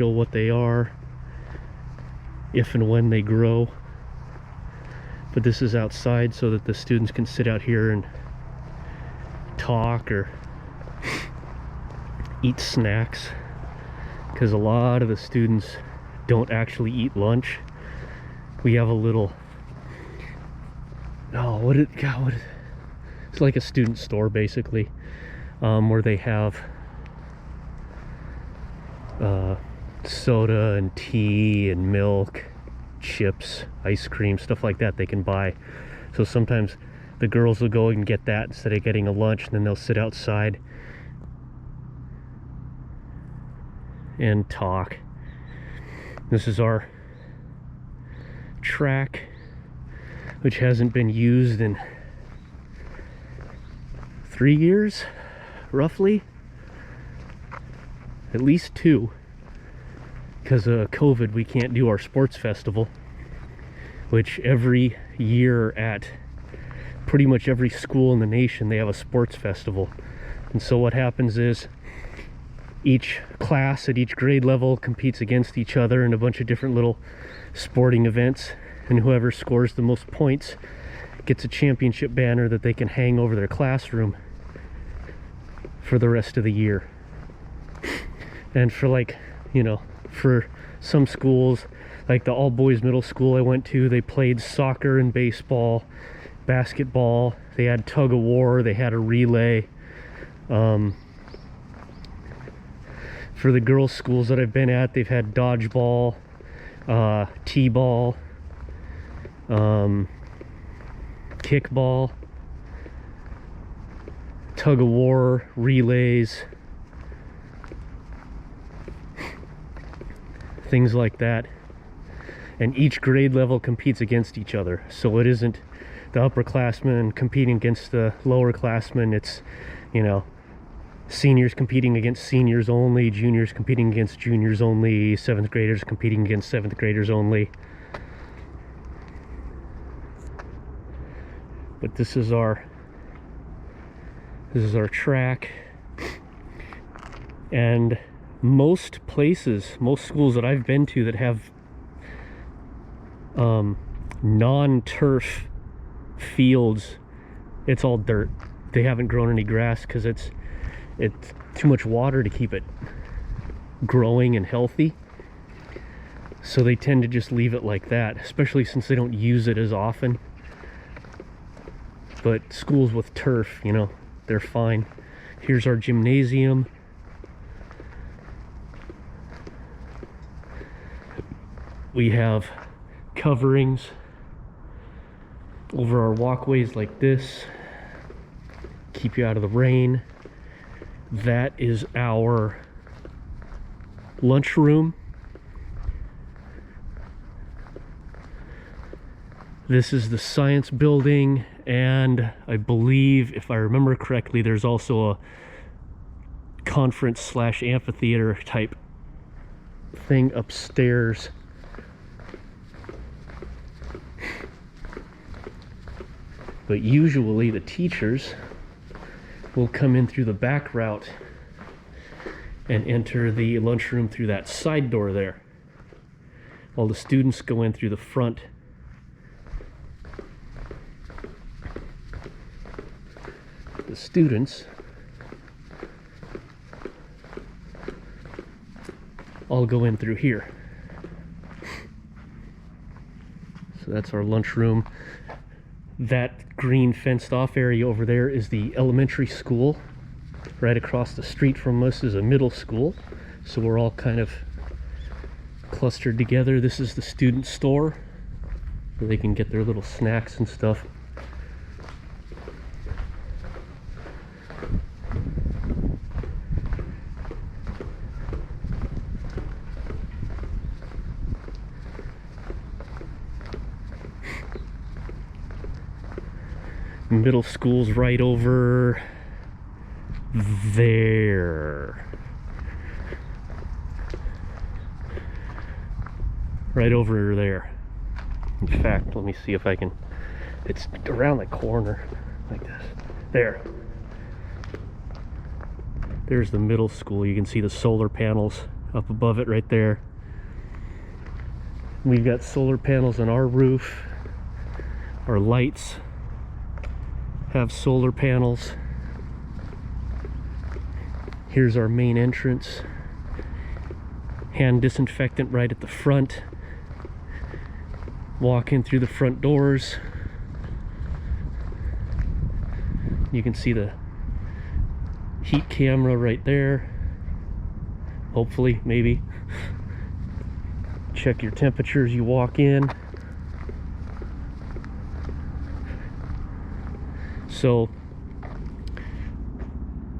show what they are if and when they grow. But this is outside so that the students can sit out here and talk or eat snacks, because a lot of the students don't actually eat lunch. We have a little, it's like a student store basically, where they have soda and tea and milk, chips, ice cream, stuff like that they can buy. So sometimes the girls will go and get that instead of getting a lunch, and then they'll sit outside and talk. This is our track, which hasn't been used in 3 years, roughly. At least 2. Because of COVID, we can't do our sports festival, which every year at pretty much every school in the nation, they have a sports festival. And so what happens is each class at each grade level competes against each other in a bunch of different little sporting events, and whoever scores the most points gets a championship banner that they can hang over their classroom for the rest of the year. And for, like, you know, for some schools, like the all boys middle school I went to, they played soccer and baseball, basketball, they had tug of war, they had a relay. For the girls' schools that I've been at, they've had dodgeball, t-ball, kickball, tug of war, relays, things like that. And each grade level competes against each other. So it isn't the upperclassmen competing against the lowerclassmen. It's, you know, seniors competing against seniors only, juniors competing against juniors only, 7th graders competing against 7th graders only. But this is our track. And most places, most schools that I've been to that have non-turf fields, it's all dirt. They haven't grown any grass because it's too much water to keep it growing and healthy. So they tend to just leave it like that, especially since they don't use it as often. But schools with turf, you know, they're fine. Here's our gymnasium. We have coverings over our walkways like this, keep you out of the rain. That is our lunchroom. This is the science building, and I believe, if I remember correctly, there's also a conference / amphitheater type thing upstairs. But usually the teachers will come in through the back route and enter the lunchroom through that side door there, while the students go in through the front. The students all go in through here. So that's our lunchroom. That green fenced off area over there is the elementary school. Right across the street from us is a middle school. So we're all kind of clustered together. This is the student store where they can get their little snacks and stuff. Middle school's right over there. Right over there. In fact, let me see if I can, it's around the corner like this. There. There's the middle school. You can see the solar panels up above it right there. We've got solar panels on our roof. Our lights have solar panels. Here's our main entrance. Hand disinfectant right at the front. Walk in through the front doors. You can see the heat camera right there. Hopefully, maybe. Check your temperature as you walk in. So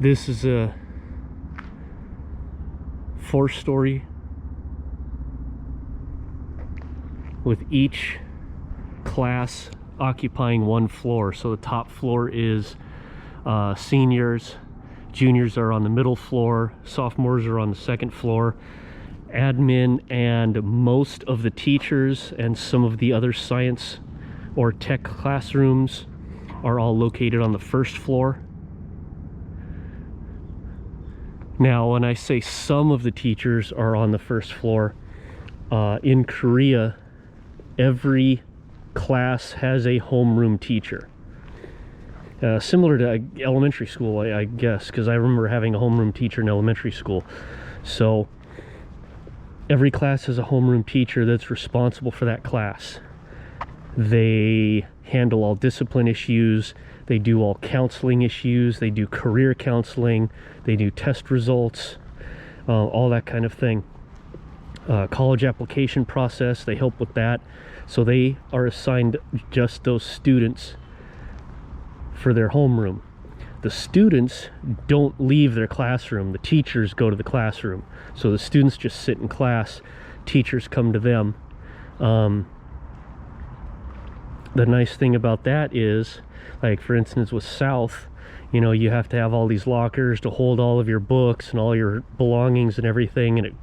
this is a 4-story with each class occupying one floor. So the top floor is seniors, juniors are on the middle floor, sophomores are on the second floor. Admin and most of the teachers and some of the other science or tech classrooms are all located on the first floor. Now, when I say some of the teachers are on the first floor, in Korea, every class has a homeroom teacher. Similar to elementary school, I guess, because I remember having a homeroom teacher in elementary school. So every class has a homeroom teacher that's responsible for that class. They handle all discipline issues, they do all counseling issues, they do career counseling, they do test results, all that kind of thing. College application process, they help with that. So they are assigned just those students for their homeroom. The students don't leave their classroom, the teachers go to the classroom. So the students just sit in class, teachers come to them. The nice thing about that is, like for instance with South, you know, you have to have all these lockers to hold all of your books and all your belongings and everything, and it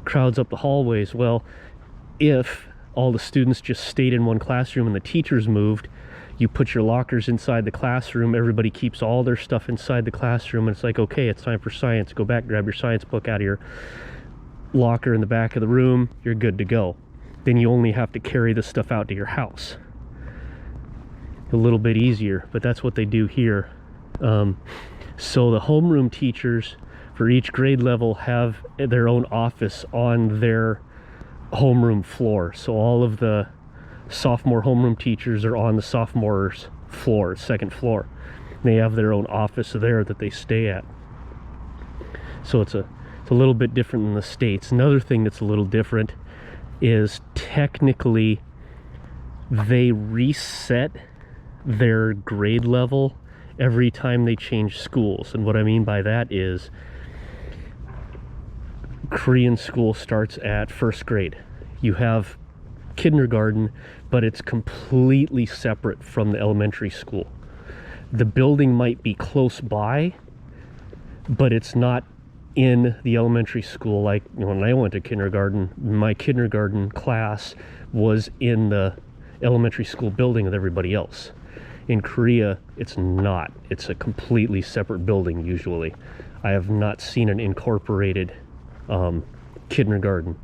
crowds up the hallways. Well, if all the students just stayed in one classroom and the teachers moved, you put your lockers inside the classroom, everybody keeps all their stuff inside the classroom, and it's like, okay, it's time for science, go back, grab your science book out of your locker in the back of the room, you're good to go. Then you only have to carry the stuff out to your house. A little bit easier, but that's what they do here. So the homeroom teachers for each grade level have their own office on their homeroom floor. So all of the sophomore homeroom teachers are on the sophomores floor, second floor. They have their own office there that they stay at. So it's a little bit different in the States. Another thing that's a little different is technically they reset their grade level every time they change schools. And what I mean by that is Korean school starts at first grade. You have kindergarten, but it's completely separate from the elementary school. The building might be close by, but it's not in the elementary school. Like when I went to kindergarten, my kindergarten class was in the elementary school building with everybody else. In Korea, it's not. It's a completely separate building usually. I have not seen an incorporated kindergarten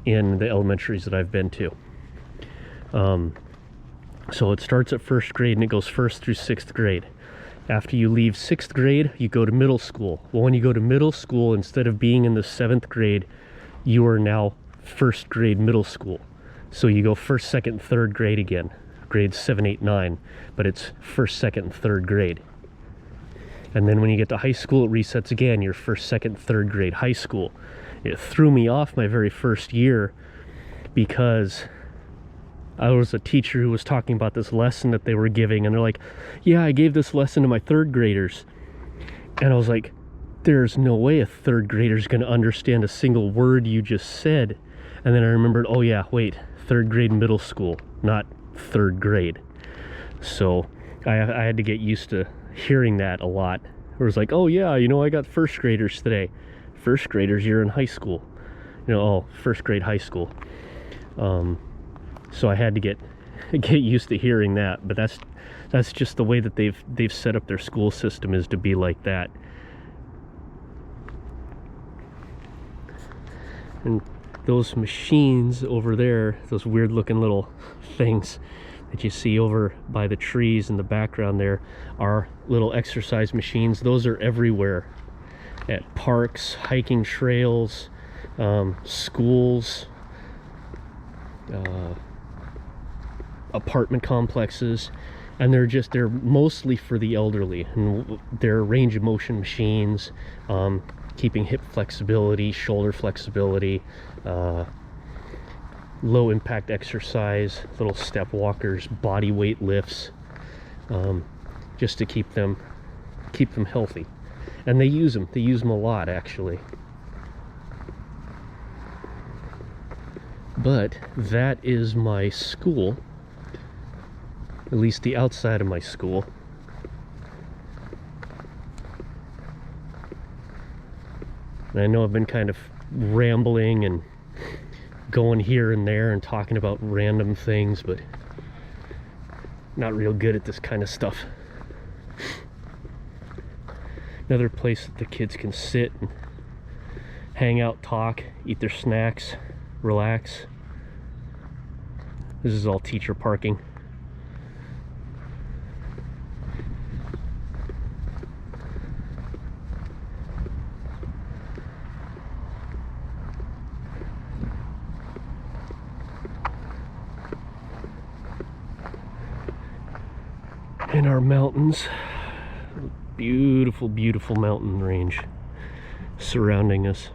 in the elementaries that I've been to. So it starts at first grade and it goes first through sixth grade. After you leave sixth grade, you go to middle school. Well, when you go to middle school, instead of being in the seventh grade, you are now first grade middle school. So you go first, second, third grade again. Grades 7, 8, 9, but it's first, second, and third grade. And then when you get to high school, it resets again. You're first, second, third grade high school. It threw me off my very first year because I was a teacher who was talking about this lesson that they were giving, and they're like, yeah, I gave this lesson to my third graders. And I was like, there's no way a third grader is going to understand a single word you just said. And then I remembered, oh yeah, wait, third grade middle school, not third grade. So I had to get used to hearing that a lot. It was like, oh yeah, you know, I got first graders today. First graders, you're in high school. You know, oh, first grade high school. So I had to get used to hearing that, but that's just the way that they've set up their school system, is to be like that. And those machines over there, those weird looking little things that you see over by the trees in the background there, are little exercise machines. Those are everywhere, at parks, hiking trails, schools, apartment complexes, and they're mostly for the elderly, and they're range of motion machines, keeping hip flexibility, shoulder flexibility, low impact exercise, little step walkers, body weight lifts, just to keep them healthy. And they use them a lot, actually. But that is my school, at least the outside of my school. And I know I've been kind of rambling and going here and there and talking about random things, but not real good at this kind of stuff. Another place that the kids can sit and hang out, talk, eat their snacks, relax. This is all teacher parking. And our mountains, beautiful, beautiful mountain range surrounding us.